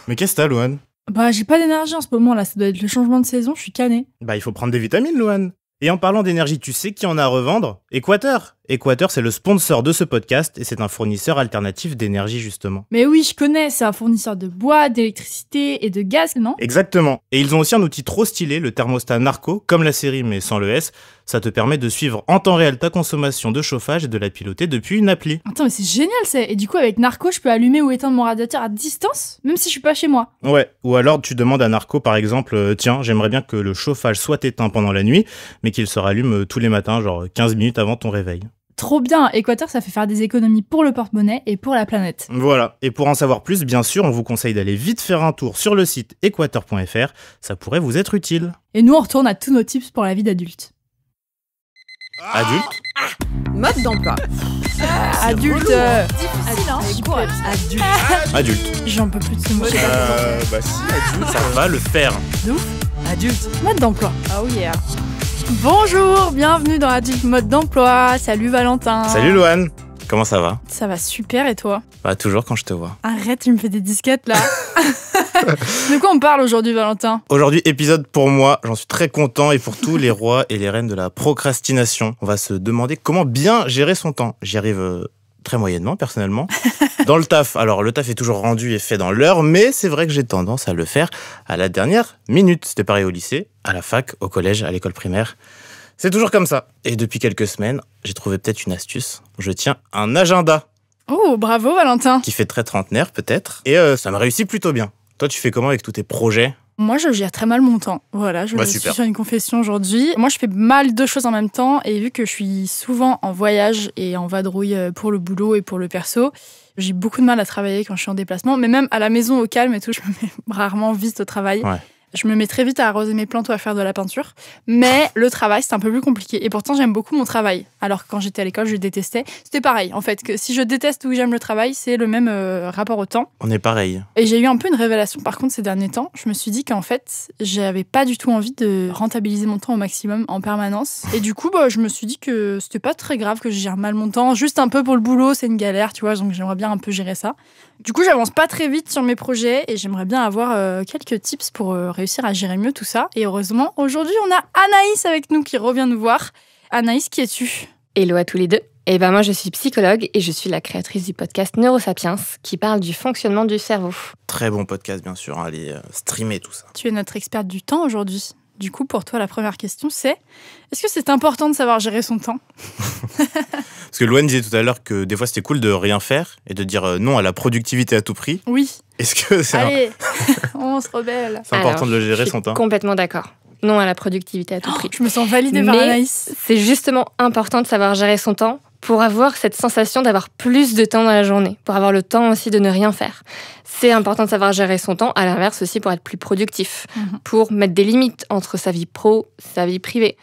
Mais qu'est-ce que t'as, Louane? Bah, j'ai pas d'énergie en ce moment là, ça doit être le changement de saison, je suis canée. Bah, il faut prendre des vitamines, Louane. Et en parlant d'énergie, tu sais qui en a à revendre? Équateur. Équateur, c'est le sponsor de ce podcast et c'est un fournisseur alternatif d'énergie, justement. Mais oui, je connais, c'est un fournisseur de bois, d'électricité et de gaz, non? Exactement. Et ils ont aussi un outil trop stylé, le thermostat Narco, comme la série mais sans le S. Ça te permet de suivre en temps réel ta consommation de chauffage et de la piloter depuis une appli. Attends, mais c'est génial ça. Et du coup, avec Narco, je peux allumer ou éteindre mon radiateur à distance, même si je suis pas chez moi. Ouais, ou alors tu demandes à Narco par exemple, tiens, j'aimerais bien que le chauffage soit éteint pendant la nuit, mais qu'il se rallume tous les matins, genre 15 minutes avant ton réveil. Trop bien, Équateur, ça fait faire des économies pour le porte-monnaie et pour la planète. Voilà, et pour en savoir plus, bien sûr, on vous conseille d'aller vite faire un tour sur le site équateur.fr, ça pourrait vous être utile. Et nous, on retourne à tous nos tips pour la vie d'adulte. Adulte? Mode d'emploi. Adulte, Difficile, hein? super. Adulte. J'en peux plus de ce mot. Bah si, adulte, ça va le faire. Adulte. Mode d'emploi. Oh yeah. Bonjour, bienvenue dans Adulte Mode d'emploi. Salut Valentin. Salut Louane, comment ça va? Ça va super et toi? Bah toujours quand je te vois. Arrête, tu me fais des disquettes là. De quoi on parle aujourd'hui Valentin? Aujourd'hui, épisode pour moi, j'en suis très content et pour tous les rois et les reines de la procrastination. On va se demander comment bien gérer son temps. J'y arrive très moyennement personnellement. Dans le taf, alors le taf est toujours rendu et fait dans l'heure, mais c'est vrai que j'ai tendance à le faire à la dernière minute. C'était pareil au lycée, à la fac, au collège, à l'école primaire. C'est toujours comme ça. Et depuis quelques semaines, j'ai trouvé peut-être une astuce. Je tiens un agenda Oh, bravo Valentin. qui fait très trentenaire peut-être. Et ça me réussit plutôt bien. Toi, tu fais comment avec tous tes projets? Moi, je gère très mal mon temps. Voilà, je Bah, suis super. sur une confession aujourd'hui. Moi, je fais mal deux choses en même temps. Et vu que je suis souvent en voyage et en vadrouille pour le boulot et pour le perso, j'ai beaucoup de mal à travailler quand je suis en déplacement. Mais même à la maison, au calme et tout, je me mets rarement vite au travail. Ouais. Je me mets très vite à arroser mes plantes ou à faire de la peinture. Mais le travail, c'est un peu plus compliqué. Et pourtant, j'aime beaucoup mon travail. Alors que quand j'étais à l'école, je détestais. C'était pareil, en fait. Que si je déteste ou j'aime le travail, c'est le même rapport au temps. On est pareil. Et j'ai eu un peu une révélation, par contre, ces derniers temps. Je me suis dit qu'en fait, j'avais pas du tout envie de rentabiliser mon temps au maximum en permanence. Et du coup, je me suis dit que c'était pas très grave que je gère mal mon temps. Juste un peu pour le boulot, c'est une galère, tu vois. Donc j'aimerais bien un peu gérer ça. Du coup, j'avance pas très vite sur mes projets et j'aimerais bien avoir quelques tips pour réussir à gérer mieux tout ça. Et heureusement, aujourd'hui, on a Anaïs avec nous qui revient nous voir. Anaïs, qui es-tu? Hello à tous les deux. Et ben moi je suis psychologue et je suis la créatrice du podcast Neurosapiens qui parle du fonctionnement du cerveau. Très bon podcast, bien sûr. Allez, streamer tout ça. Tu es notre experte du temps aujourd'hui. Du coup, pour toi, la première question, c'est est-ce que c'est important de savoir gérer son temps? Parce que Louane disait tout à l'heure que des fois c'était cool de rien faire et de dire non à la productivité à tout prix. Oui. Est-ce que c'est Allez, on se rebelle. important Alors, de le gérer je suis son temps? complètement d'accord. Non à la productivité à tout prix. Je me sens validée par Mais Anaïs. c'est justement important de savoir gérer son temps pour avoir cette sensation d'avoir plus de temps dans la journée, pour avoir le temps aussi de ne rien faire. C'est important de savoir gérer son temps, à l'inverse aussi pour être plus productif, pour mettre des limites entre sa vie pro, sa vie privée.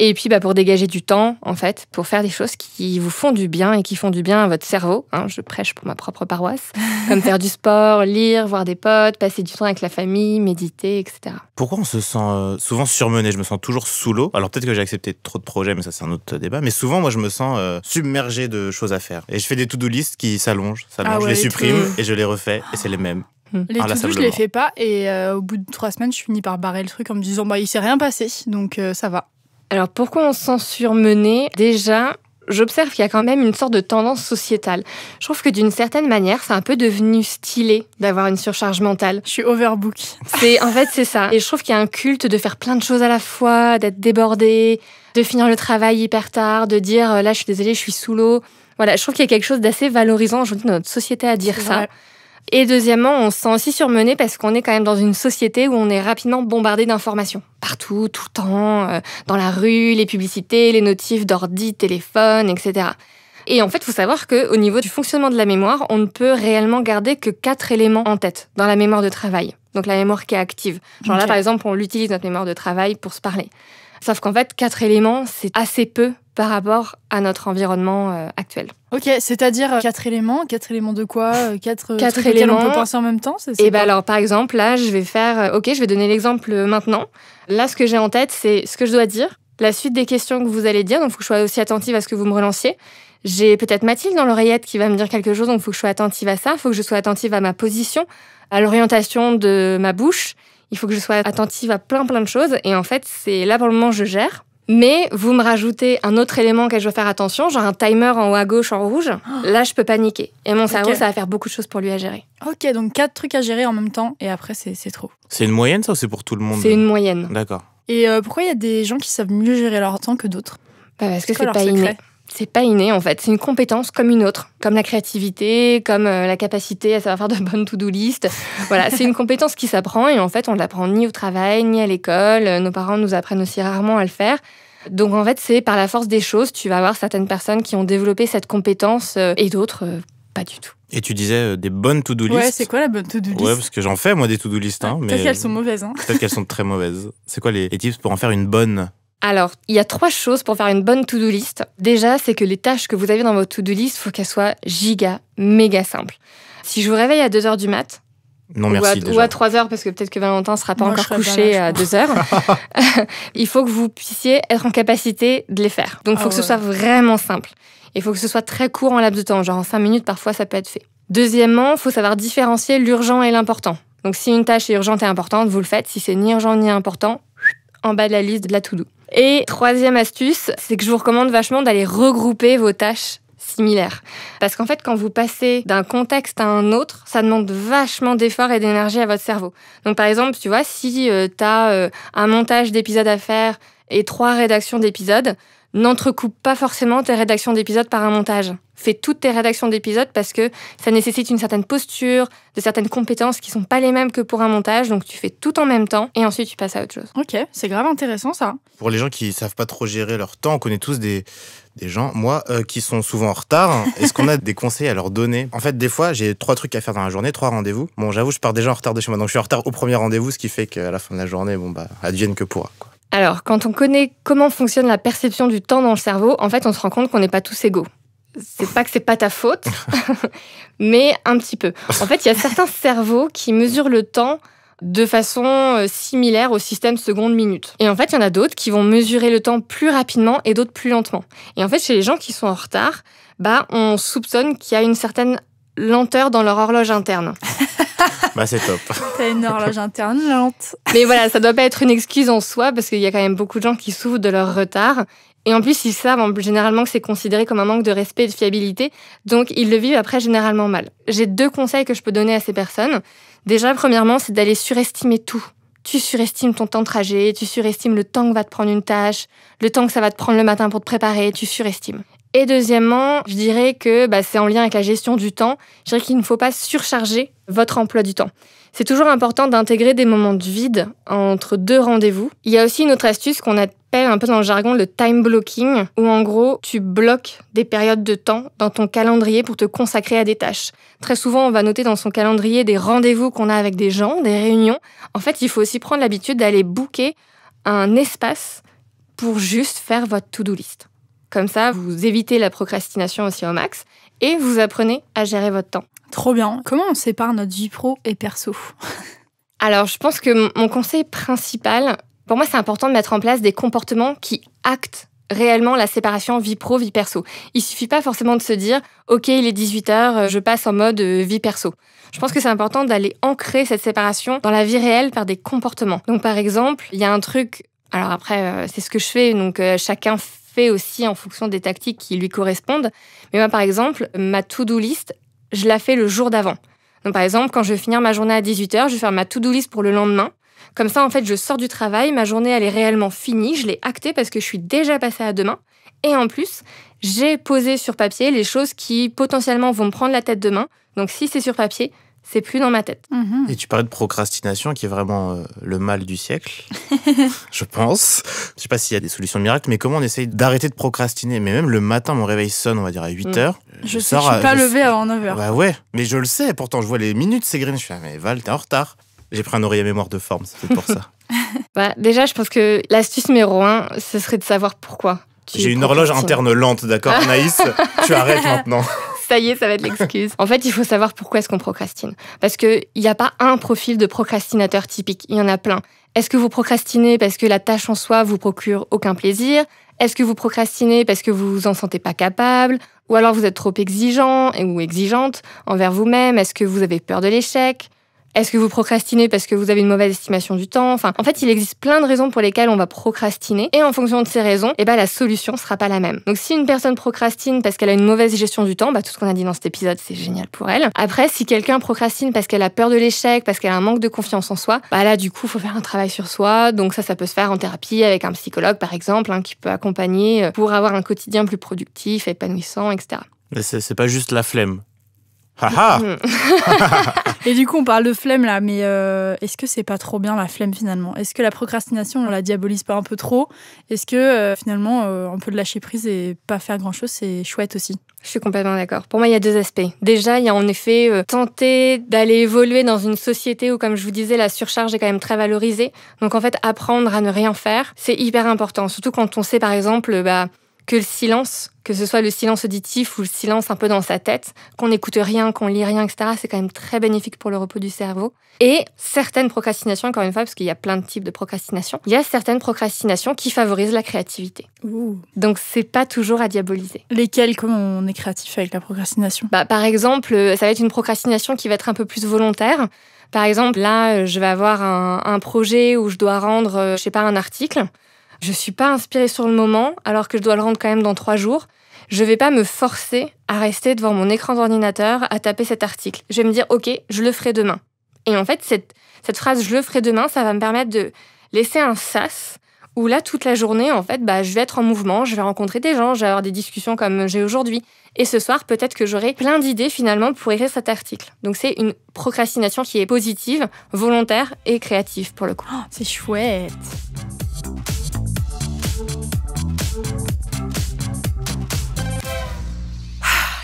Et puis pour dégager du temps, en fait, pour faire des choses qui vous font du bien et qui font du bien à votre cerveau. Je prêche pour ma propre paroisse. Comme faire du sport, lire, voir des potes, passer du temps avec la famille, méditer, etc. Pourquoi on se sent souvent surmené? Je me sens toujours sous l'eau. Alors peut-être que j'ai accepté trop de projets, mais ça c'est un autre débat. Mais souvent, moi, je me sens submergé de choses à faire. Et je fais des to-do list qui s'allongent. Ah je ouais, les supprime tout. et je les refais. Et c'est les mêmes. Les to-do, je les fais pas. Et au bout de 3 semaines, je finis par barrer le truc en me disant il s'est rien passé. Donc ça va. Alors pourquoi on se sent surmené? Déjà, j'observe qu'il y a quand même une sorte de tendance sociétale. Je trouve que d'une certaine manière, c'est un peu devenu stylé d'avoir une surcharge mentale. Je suis overbook. En fait, c'est ça. Et je trouve qu'il y a un culte de faire plein de choses à la fois, d'être débordé, de finir le travail hyper tard, de dire là, je suis désolée, je suis sous l'eau. Voilà, je trouve qu'il y a quelque chose d'assez valorisant aujourd'hui dans notre société à dire ça. Vrai. Et deuxièmement, on se sent aussi surmené parce qu'on est quand même dans une société où on est rapidement bombardé d'informations. Partout, tout le temps, dans la rue, les publicités, les notifs d'ordi, téléphone, etc. Et en fait, il faut savoir qu'au niveau du fonctionnement de la mémoire, on ne peut réellement garder que 4 éléments en tête dans la mémoire de travail. Donc la mémoire qui est active. Genre là, par exemple, on utilise notre mémoire de travail pour se parler. Sauf qu'en fait, 4 éléments, c'est assez peu par rapport à notre environnement actuel. Ok, c'est-à-dire 4 éléments. 4 éléments de quoi? 4 Quatre trucs auxquels on éléments. peut penser en même temps? Et alors, par exemple, là, je vais faire... je vais donner l'exemple maintenant. Là, ce que j'ai en tête, c'est ce que je dois dire, la suite des questions que vous allez dire, donc il faut que je sois aussi attentive à ce que vous me relanciez. J'ai peut-être Mathilde dans l'oreillette qui va me dire quelque chose, donc il faut que je sois attentive à ça, il faut que je sois attentive à ma position, à l'orientation de ma bouche. Il faut que je sois attentive à plein de choses. Et en fait, c'est là pour le moment, je gère. Mais vous me rajoutez un autre élément auquel je dois faire attention, genre un timer en haut à gauche en rouge. Là, je peux paniquer. Et mon cerveau, ça va faire beaucoup de choses pour lui à gérer. Ok, donc 4 trucs à gérer en même temps, et après, c'est trop. C'est une moyenne, ça, ou c'est pour tout le monde? C'est une moyenne. D'accord. Et pourquoi il y a des gens qui savent mieux gérer leur temps que d'autres? Parce que c'est pas inné. C'est pas inné, en fait. C'est une compétence comme une autre. Comme la créativité, comme la capacité à savoir faire de bonnes to-do list. Voilà, c'est une compétence qui s'apprend et en fait, on ne l'apprend ni au travail, ni à l'école. Nos parents nous apprennent aussi rarement à le faire. Donc en fait, c'est par la force des choses. Tu vas avoir certaines personnes qui ont développé cette compétence et d'autres, pas du tout. Et tu disais des bonnes to-do list. Ouais, c'est quoi la bonne to-do list? Ouais, parce que j'en fais, moi, des to-do list. Hein, peut-être qu'elles sont mauvaises. Peut-être qu'elles sont très mauvaises. C'est quoi les tips pour en faire une bonne? Alors, il y a 3 choses pour faire une bonne to-do list. Déjà, c'est que les tâches que vous avez dans votre to-do list, il faut qu'elles soient méga simples. Si je vous réveille à 2h du mat', non, merci, ou à 3h, parce que peut-être que Valentin ne sera pas encore couché à 2h, il faut que vous puissiez être en capacité de les faire. Donc, il faut que ce soit vraiment simple. Il faut que ce soit très court en laps de temps. Genre en 5 minutes, parfois, ça peut être fait. Deuxièmement, il faut savoir différencier l'urgent et l'important. Donc, si une tâche est urgente et importante, vous le faites. Si c'est ni urgent ni important, en bas de la liste de la to-do. Et 3e astuce, c'est que je vous recommande vachement d'aller regrouper vos tâches similaires. Parce qu'en fait, quand vous passez d'un contexte à un autre, ça demande vachement d'efforts et d'énergie à votre cerveau. Donc par exemple, tu vois, si tu as un montage d'épisodes à faire et 3 rédactions d'épisodes, n'entrecoupe pas forcément tes rédactions d'épisodes par un montage. Fais toutes tes rédactions d'épisodes parce que ça nécessite une certaine posture, de certaines compétences qui sont pas les mêmes que pour un montage. Donc tu fais tout en même temps et ensuite tu passes à autre chose. Ok, c'est grave intéressant ça. Pour les gens qui savent pas trop gérer leur temps, on connaît tous des gens, moi, qui sont souvent en retard. Est-ce qu'on a des conseils à leur donner? En fait, des fois, j'ai 3 trucs à faire dans la journée, 3 rendez-vous. Bon, j'avoue, je pars déjà en retard de chez moi. Donc je suis en retard au premier rendez-vous, ce qui fait qu'à la fin de la journée, advienne que pourra, quoi. Alors, quand on connaît comment fonctionne la perception du temps dans le cerveau, en fait, on se rend compte qu'on n'est pas tous égaux. C'est pas que c'est pas ta faute, mais un petit peu. En fait, il y a certains cerveaux qui mesurent le temps de façon similaire au système seconde-minute. Et en fait, il y en a d'autres qui vont mesurer le temps plus rapidement et d'autres plus lentement. Et en fait, chez les gens qui sont en retard, on soupçonne qu'il y a une certaine lenteur dans leur horloge interne. C'est top. T'as une horloge interne lente. Mais voilà, ça doit pas être une excuse en soi, parce qu'il y a quand même beaucoup de gens qui souffrent de leur retard. Et en plus, ils savent généralement que c'est considéré comme un manque de respect et de fiabilité, donc ils le vivent après généralement mal. J'ai 2 conseils que je peux donner à ces personnes. Déjà, premièrement, c'est d'aller surestimer tout. Tu surestimes ton temps de trajet, tu surestimes le temps que va te prendre une tâche, le temps que ça va te prendre le matin pour te préparer, tu surestimes. Et deuxièmement, je dirais que c'est en lien avec la gestion du temps. Je dirais qu'il ne faut pas surcharger votre emploi du temps. C'est toujours important d'intégrer des moments de vide entre 2 rendez-vous. Il y a aussi une autre astuce qu'on appelle un peu dans le jargon le time blocking, où en gros, tu bloques des périodes de temps dans ton calendrier pour te consacrer à des tâches. Très souvent, on va noter dans son calendrier des rendez-vous qu'on a avec des gens, des réunions. En fait, il faut aussi prendre l'habitude d'aller booker un espace pour juste faire votre to-do list. Comme ça, vous évitez la procrastination aussi au max et vous apprenez à gérer votre temps. Trop bien. Comment on sépare notre vie pro et perso? Alors, je pense que mon conseil principal, pour moi, c'est important de mettre en place des comportements qui actent réellement la séparation vie pro, vie perso. Il suffit pas forcément de se dire « Ok, il est 18h, je passe en mode vie perso ». Je pense que c'est important d'aller ancrer cette séparation dans la vie réelle par des comportements. Donc, par exemple, il y a un truc... Alors après, c'est ce que je fais, donc chacun fait aussi en fonction des tactiques qui lui correspondent. Mais moi, par exemple, ma to-do list, je la fais le jour d'avant. Donc, par exemple, quand je vais finir ma journée à 18h, je vais faire ma to-do list pour le lendemain. Comme ça, en fait, je sors du travail, ma journée, elle est réellement finie, je l'ai actée parce que je suis déjà passée à demain. Et en plus, j'ai posé sur papier les choses qui, potentiellement, vont me prendre la tête demain. Donc, si c'est sur papier, c'est plus dans ma tête. Et tu parlais de procrastination, qui est vraiment le mal du siècle, je pense. Je sais pas s'il y a des solutions miracles, mais comment on essaye d'arrêter de procrastiner? Mais même le matin, mon réveil sonne, on va dire, à 8h. Je suis pas levée avant 9h. Bah ouais, mais je le sais, pourtant je vois les minutes s'égrener. Je suis mais Val, t'es en retard. J'ai pris un oreiller mémoire de forme, c'est peut-être pour ça. Déjà, je pense que l'astuce numéro 1, ce serait de savoir pourquoi. J'ai une horloge interne lente, d'accord, Anaïs? Tu arrêtes maintenant. Ça y est, ça va être l'excuse. En fait, il faut savoir pourquoi est-ce qu'on procrastine. Parce qu'il n'y a pas un profil de procrastinateur typique, il y en a plein. Est-ce que vous procrastinez parce que la tâche en soi vous procure aucun plaisir? Est-ce que vous procrastinez parce que vous vous en sentez pas capable? Ou alors vous êtes trop exigeant ou exigeante envers vous-même? Est-ce que vous avez peur de l'échec? Est-ce que vous procrastinez parce que vous avez une mauvaise estimation du temps? Enfin, en fait, il existe plein de raisons pour lesquelles on va procrastiner. Et en fonction de ces raisons, la solution sera pas la même. Donc, si une personne procrastine parce qu'elle a une mauvaise gestion du temps, tout ce qu'on a dit dans cet épisode, c'est génial pour elle. Après, si quelqu'un procrastine parce qu'elle a peur de l'échec, parce qu'elle a un manque de confiance en soi, là, du coup, il faut faire un travail sur soi. Donc ça peut se faire en thérapie avec un psychologue, par exemple, qui peut accompagner pour avoir un quotidien plus productif, épanouissant, etc. Mais c'est pas juste la flemme. Haha. Et du coup, on parle de flemme là, mais est-ce que c'est pas trop bien la flemme finalement? Est-ce que la procrastination, on la diabolise pas un peu trop? Est-ce que finalement, un peu de lâcher prise et pas faire grand-chose, c'est chouette aussi? Je suis complètement d'accord. Pour moi, il y a deux aspects. Déjà, il y a en effet tenter d'aller évoluer dans une société où, comme je vous disais, la surcharge est quand même très valorisée. Donc en fait, apprendre à ne rien faire, c'est hyper important. Surtout quand on sait, par exemple, que le silence, que ce soit le silence auditif ou le silence un peu dans sa tête, qu'on n'écoute rien, qu'on lit rien, etc., c'est quand même très bénéfique pour le repos du cerveau. Et certaines procrastinations, encore une fois, parce qu'il y a plein de types de procrastination, il y a certaines procrastinations qui favorisent la créativité. Ouh. Donc c'est pas toujours à diaboliser. Lesquelles, comment on est créatif avec la procrastination? Par exemple, ça va être une procrastination qui va être un peu plus volontaire. Par exemple, là, je vais avoir un projet où je dois rendre, un article. Je suis pas inspirée sur le moment, alors que je dois le rendre quand même dans 3 jours. Je vais pas me forcer à rester devant mon écran d'ordinateur à taper cet article. Je vais me dire, ok, je le ferai demain. Et en fait, cette phrase « je le ferai demain », ça va me permettre de laisser un sas où là, toute la journée, en fait, je vais être en mouvement, je vais rencontrer des gens, je vais avoir des discussions comme j'ai aujourd'hui. Et ce soir, peut-être que j'aurai plein d'idées finalement pour écrire cet article. Donc c'est une procrastination qui est positive, volontaire et créative pour le coup. Oh, c'est chouette.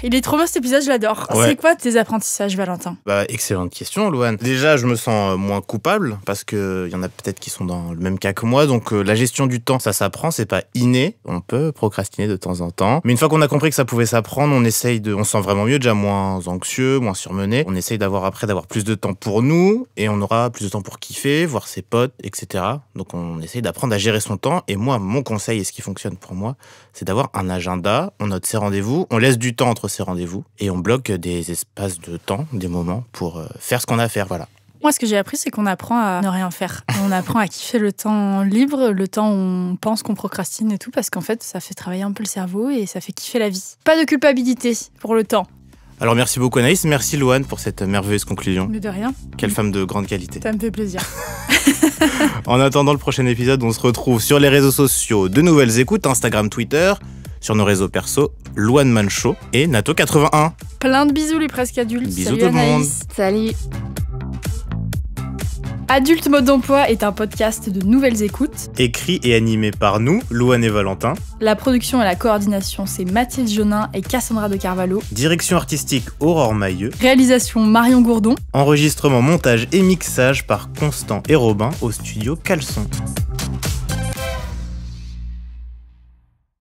Il est trop bien cet épisode, je l'adore. Ouais. C'est quoi tes apprentissages, Valentin? Excellente question, Louane. Déjà, je me sens moins coupable parce qu'il y en a peut-être qui sont dans le même cas que moi. Donc, la gestion du temps, ça s'apprend, c'est pas inné. On peut procrastiner de temps en temps. Mais une fois qu'on a compris que ça pouvait s'apprendre, on se sent vraiment mieux, déjà moins anxieux, moins surmené. On essaye d'avoir plus de temps pour nous et on aura plus de temps pour kiffer, voir ses potes, etc. Donc, on essaye d'apprendre à gérer son temps. Et moi, mon conseil et ce qui fonctionne pour moi, c'est d'avoir un agenda. On note ses rendez-vous, on laisse du temps entre ses rendez-vous et on bloque des espaces de temps, des moments pour faire ce qu'on a à faire, voilà. Moi, ce que j'ai appris, c'est qu'on apprend à ne rien faire. On apprend à kiffer le temps libre, le temps où on pense qu'on procrastine et tout, parce qu'en fait, ça fait travailler un peu le cerveau et ça fait kiffer la vie. Pas de culpabilité pour le temps. Alors merci beaucoup Anaïs, merci Louane pour cette merveilleuse conclusion. Mais de rien. Quelle femme de grande qualité. Ça me fait plaisir. En attendant le prochain épisode, on se retrouve sur les réseaux sociaux de Nouvelles Écoutes, Instagram, Twitter, sur nos réseaux perso, Louane Manchot et Nato81. Plein de bisous les presque adultes. Bisous Salut tout le monde. Anaïs. Salut. Adulte Mode d'Emploi est un podcast de Nouvelles Écoutes. Écrit et animé par nous, Louane et Valentin. La production et la coordination, c'est Mathilde Jonin et Cassandra de Carvalho. Direction artistique, Aurore Mailleux. Réalisation, Marion Gourdon. Enregistrement, montage et mixage par Constant et Robin au studio Caleçon.